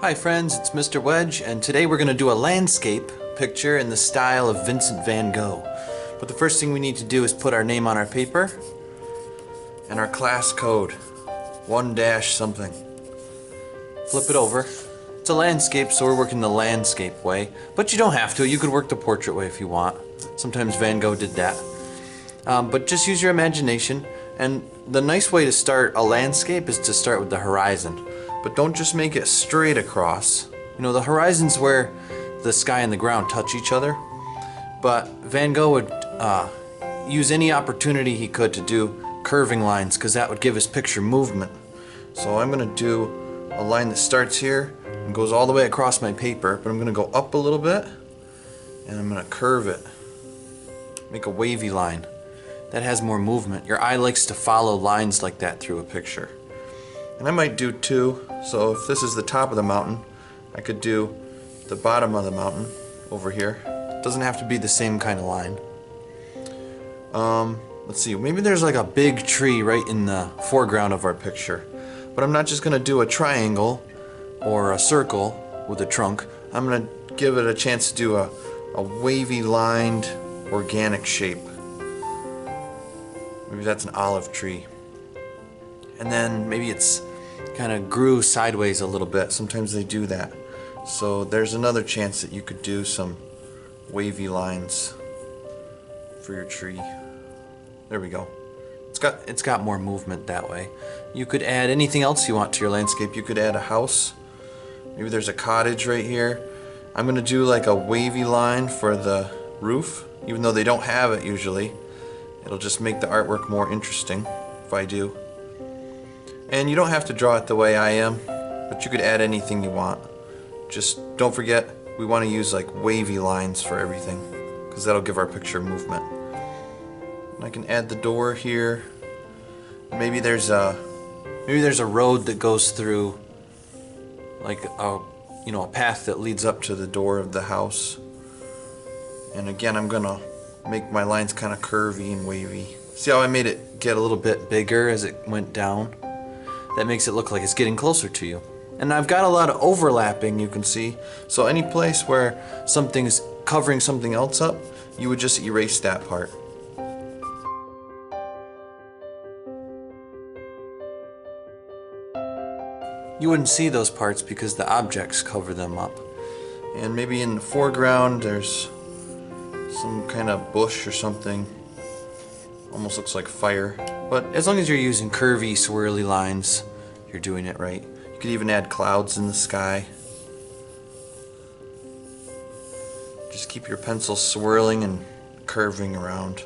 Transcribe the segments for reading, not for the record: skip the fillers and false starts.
Hi friends, it's Mr. Wedge, and today we're going to do a landscape picture in the style of Vincent van Gogh. But the first thing we need to do is put our name on our paper and our class code, 1 dash something. Flip it over. It's a landscape, so we're working the landscape way, but you don't have to. You could work the portrait way if you want. Sometimes Van Gogh did that. But just use your imagination, and the nice way to start a landscape is to start with the horizon. But don't just make it straight across. You know, the horizon's where the sky and the ground touch each other. But Van Gogh would use any opportunity he could to do curving lines, because that would give his picture movement. So I'm going to do a line that starts here and goes all the way across my paper, but I'm going to go up a little bit and I'm going to curve it. Make a wavy line. That has more movement. Your eye likes to follow lines like that through a picture. And I might do two. So if this is the top of the mountain, I could do the bottom of the mountain over here. It doesn't have to be the same kind of line. Let's see, maybe there's like a big tree right in the foreground of our picture. But I'm not just going to do a triangle or a circle with a trunk. I'm going to give it a chance to do a wavy lined organic shape. Maybe that's an olive tree. And then maybe it's kind of grew sideways a little bit. Sometimes they do that. So there's another chance that you could do some wavy lines for your tree. There we go. It's got more movement that way. You could add anything else you want to your landscape. You could add a house. Maybe there's a cottage right here. I'm going to do like a wavy line for the roof, even though they don't have it usually. It'll just make the artwork more interesting if I do. And you don't have to draw it the way I am, but you could add anything you want. Just don't forget, we want to use like wavy lines for everything, because that'll give our picture movement. And I can add the door here. Maybe there's a road that goes through, like a path that leads up to the door of the house. And again, I'm gonna make my lines kind of curvy and wavy. See how I made it get a little bit bigger as it went down? That makes it look like it's getting closer to you. And I've got a lot of overlapping, you can see. So any place where something's covering something else up, you would just erase that part. You wouldn't see those parts because the objects cover them up. And maybe in the foreground there's some kind of bush or something. Almost looks like fire. But as long as you're using curvy, swirly lines, you're doing it right. You could even add clouds in the sky. Just keep your pencil swirling and curving around.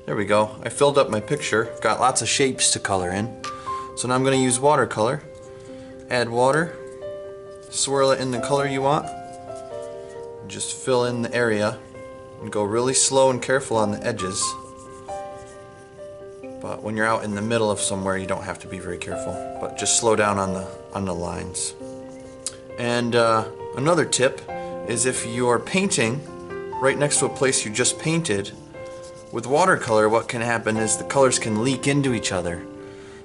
There we go. I filled up my picture. I've got lots of shapes to color in. So now I'm going to use watercolor. Add water. Swirl it in the color you want. And just fill in the area. And go really slow and careful on the edges. But when you're out in the middle of somewhere, you don't have to be very careful. But just slow down on the lines. And another tip is if you're painting right next to a place you just painted, with watercolor what can happen is the colors can leak into each other.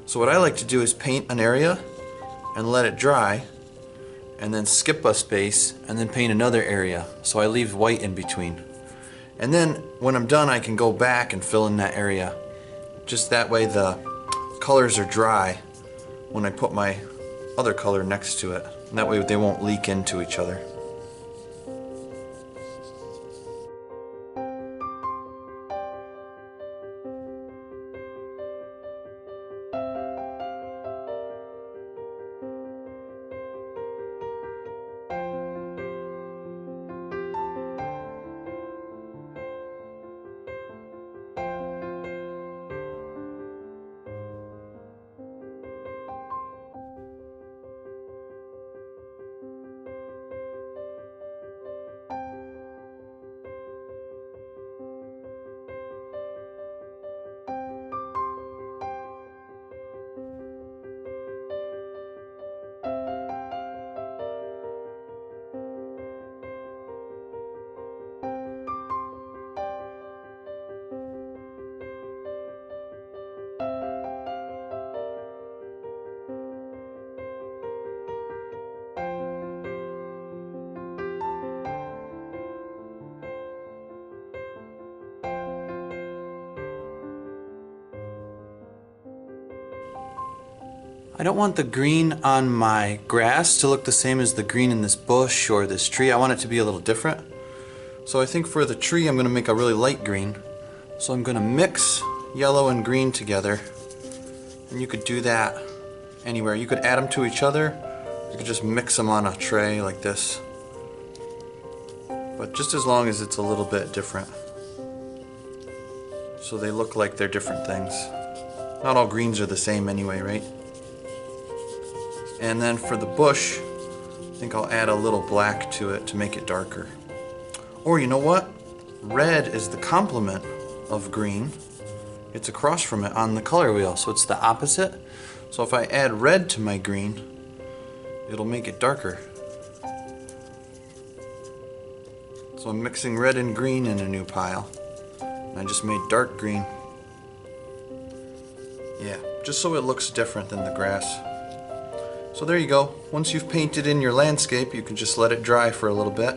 So what I like to do is paint an area and let it dry, and then skip a space and then paint another area. So I leave white in between. And then when I'm done, I can go back and fill in that area. Just that way the colors are dry when I put my other color next to it. And that way they won't leak into each other. I don't want the green on my grass to look the same as the green in this bush or this tree. I want it to be a little different. So I think for the tree I'm going to make a really light green. So I'm going to mix yellow and green together. And you could do that anywhere. You could add them to each other. You could just mix them on a tray like this. But just as long as it's a little bit different. So they look like they're different things. Not all greens are the same anyway, right? And then for the bush, I think I'll add a little black to it to make it darker. Or you know what? Red is the complement of green. It's across from it on the color wheel, so it's the opposite. So if I add red to my green, it'll make it darker. So I'm mixing red and green in a new pile. And I just made dark green. Yeah, just so it looks different than the grass. So there you go. Once you've painted in your landscape, you can just let it dry for a little bit.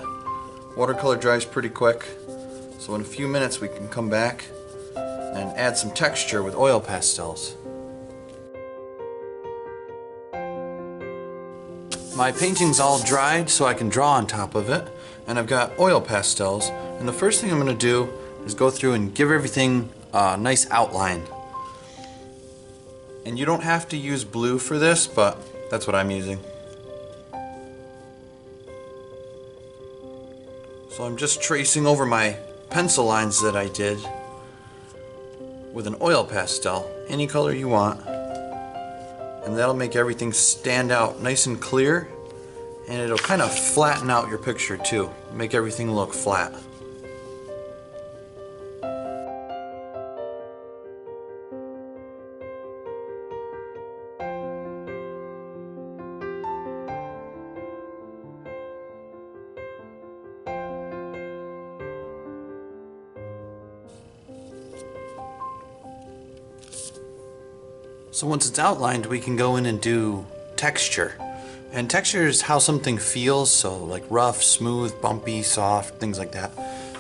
Watercolor dries pretty quick. So in a few minutes we can come back and add some texture with oil pastels. My painting's all dried so I can draw on top of it, and I've got oil pastels, and the first thing I'm going to do is go through and give everything a nice outline. And you don't have to use blue for this, but that's what I'm using. So I'm just tracing over my pencil lines that I did with an oil pastel, any color you want, and that'll make everything stand out nice and clear, and it'll kind of flatten out your picture too, make everything look flat. So once it's outlined, we can go in and do texture. And texture is how something feels, so like rough, smooth, bumpy, soft, things like that.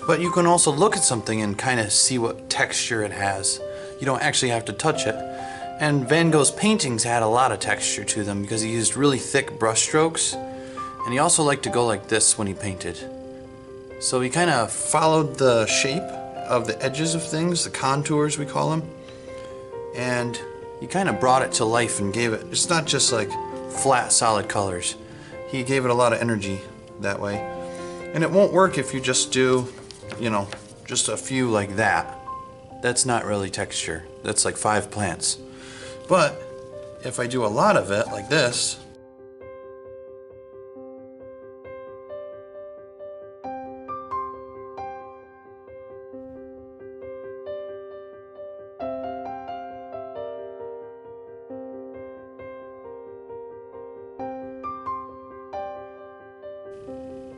But you can also look at something and kind of see what texture it has. You don't actually have to touch it. And Van Gogh's paintings had a lot of texture to them because he used really thick brush strokes. And he also liked to go like this when he painted. So he kind of followed the shape of the edges of things, the contours we call them. And he kind of brought it to life and gave it, it's not just like flat solid colors. He gave it a lot of energy that way. And it won't work if you just do, you know, just a few like that. That's not really texture. That's like 5 plants. But if I do a lot of it like this,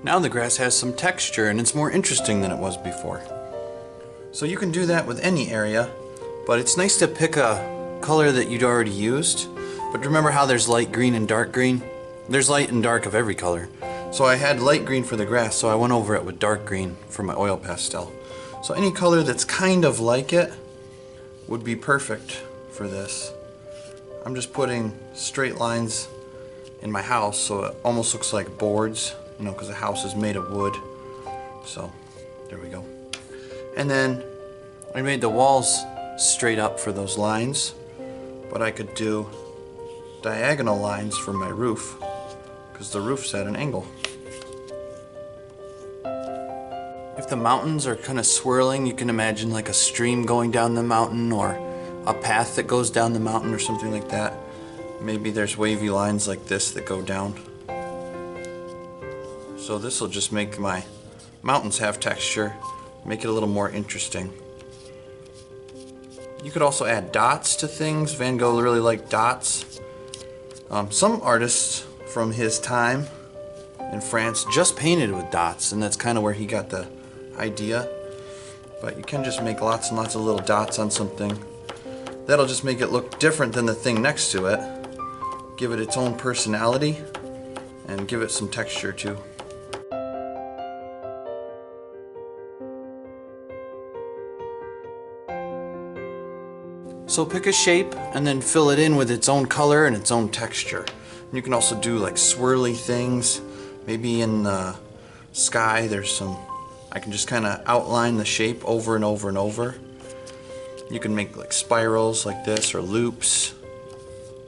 now the grass has some texture and it's more interesting than it was before. So you can do that with any area, but it's nice to pick a color that you'd already used. But remember how there's light green and dark green? There's light and dark of every color. So I had light green for the grass, so I went over it with dark green for my oil pastel. So any color that's kind of like it would be perfect for this. I'm just putting straight lines in my house so it almost looks like boards. You know, because the house is made of wood. So, there we go. And then I made the walls straight up for those lines, but I could do diagonal lines for my roof, because the roof's at an angle. If the mountains are kind of swirling, you can imagine like a stream going down the mountain or a path that goes down the mountain or something like that. Maybe there's wavy lines like this that go down. So this will just make my mountains have texture, make it a little more interesting. You could also add dots to things. Van Gogh really liked dots. Some artists from his time in France just painted with dots, and that's kind of where he got the idea. But you can just make lots and lots of little dots on something. That'll just make it look different than the thing next to it. Give it its own personality and give it some texture too. So pick a shape and then fill it in with its own color and its own texture. And you can also do like swirly things. Maybe in the sky there's some, I can just kind of outline the shape over and over and over. You can make like spirals like this or loops,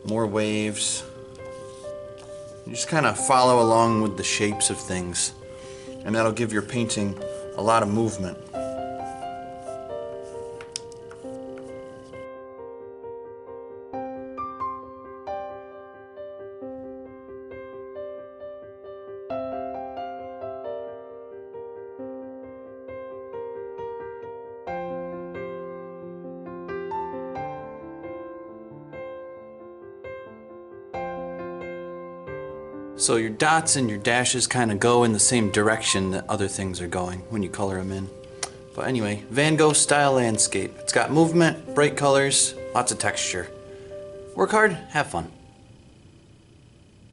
more waves. You just kind of follow along with the shapes of things, and that'll give your painting a lot of movement. So your dots and your dashes kind of go in the same direction that other things are going when you color them in. But anyway, Van Gogh style landscape. It's got movement, bright colors, lots of texture. Work hard, have fun.